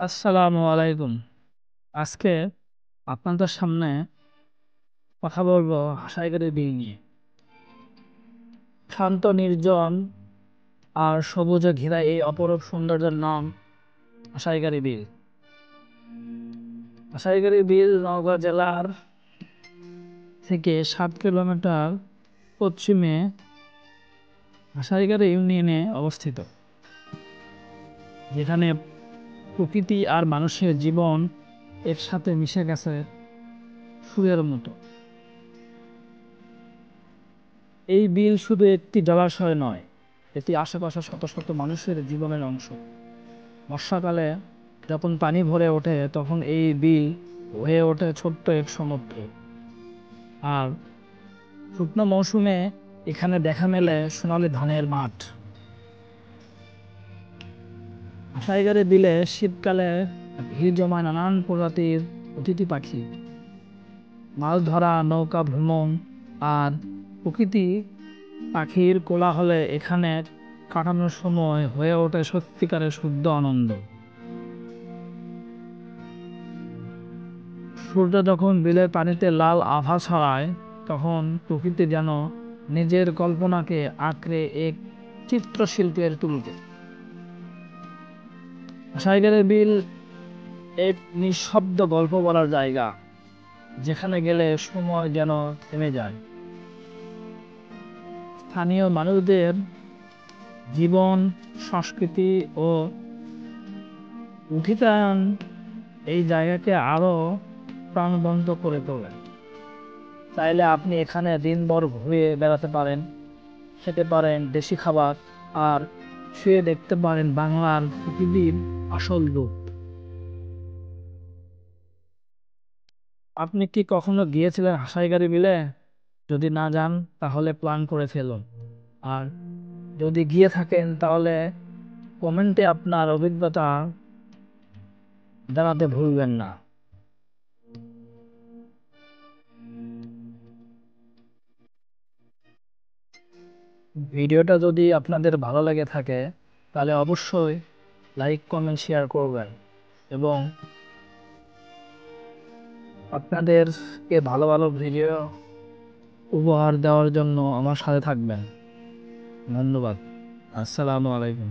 আসসালামু আলাইকুম। আজকে আপনাদের সামনে কথা বলবো হাসাইগাড়ি বিল নিয়ে। শান্ত, নির্জন আর সবুজে ঘেরা এই অপরূপ সৌন্দর্যের নাম হাসাইগাড়ি বিল। হাসাইগাড়ি বিল নওগাঁ জেলার থেকে 7 কিলোমিটার পশ্চিমে হাসাইগাড়ি ইউনিয়নে অবস্থিত, যেখানে প্রকৃতি আর মানুষের জীবন এর সাথে মিশে গেছে সুরের মতো। এই বিল শুধু একটি জলাশয় নয়, এটি আশেপাশে শত শত মানুষের জীবনের অংশ। বর্ষাকালে যখন পানি ভরে ওঠে তখন এই বিল হয়ে ওঠে ছোট্ট এক সমুদ্র। আর শুকনো মৌসুমে এখানে দেখা মেলে সোনালি ধানের মাঠ। টাইগারে বিলে শীতকালে ভিড় জমায় নানান প্রজাতির অতিথি পাখি। মাছ ধরা, নৌকা ভ্রমণ আর প্রকৃতি পাখির কোলাহলে এখানে কাটানোর সময় হয়ে ওঠে সত্যিকারের শুদ্ধ আনন্দ। সূর্য যখন বিলের পানিতে লাল আভা ছড়ায় তখন প্রকৃতি যেন নিজের কল্পনাকে আঁকড়ে এক চিত্রশিল্পের তুলতে। সাইকেলের বিল এক নিঃশব্দ গল্প বলার জায়গা, যেখানে গেলে সময় যেন থেমে যায়। স্থানীয় মানুষদের জীবন, সংস্কৃতি ও উঠিতায়ন এই জায়গাকে আরো প্রাণবন্ত করে তোলে। চাইলে আপনি এখানে দিনভর ঘুরে বেড়াতে পারেন, খেতে পারেন দেশি খাবার, আর শুয়ে দেখতে পারেন বাংলার পৃথিবীর আসল রূপ। আপনি কি কখনো গিয়েছিলেন হাসাইগাড়ি বিলে? যদি না যান তাহলে প্ল্যান করে ফেলুন। আর যদি গিয়ে থাকেন তাহলে কমেন্টে আপনার অভিজ্ঞতা জানাতে ভুলবেন না। ভিডিওটা যদি আপনাদের ভালো লেগে থাকে তাহলে অবশ্যই লাইক, কমেন্ট, শেয়ার করবেন এবং আপনাদেরকে ভালো ভালো ভিডিও উপহার দেওয়ার জন্য আমার সাথে থাকবেন। ধন্যবাদ। আসসালামু আলাইকুম।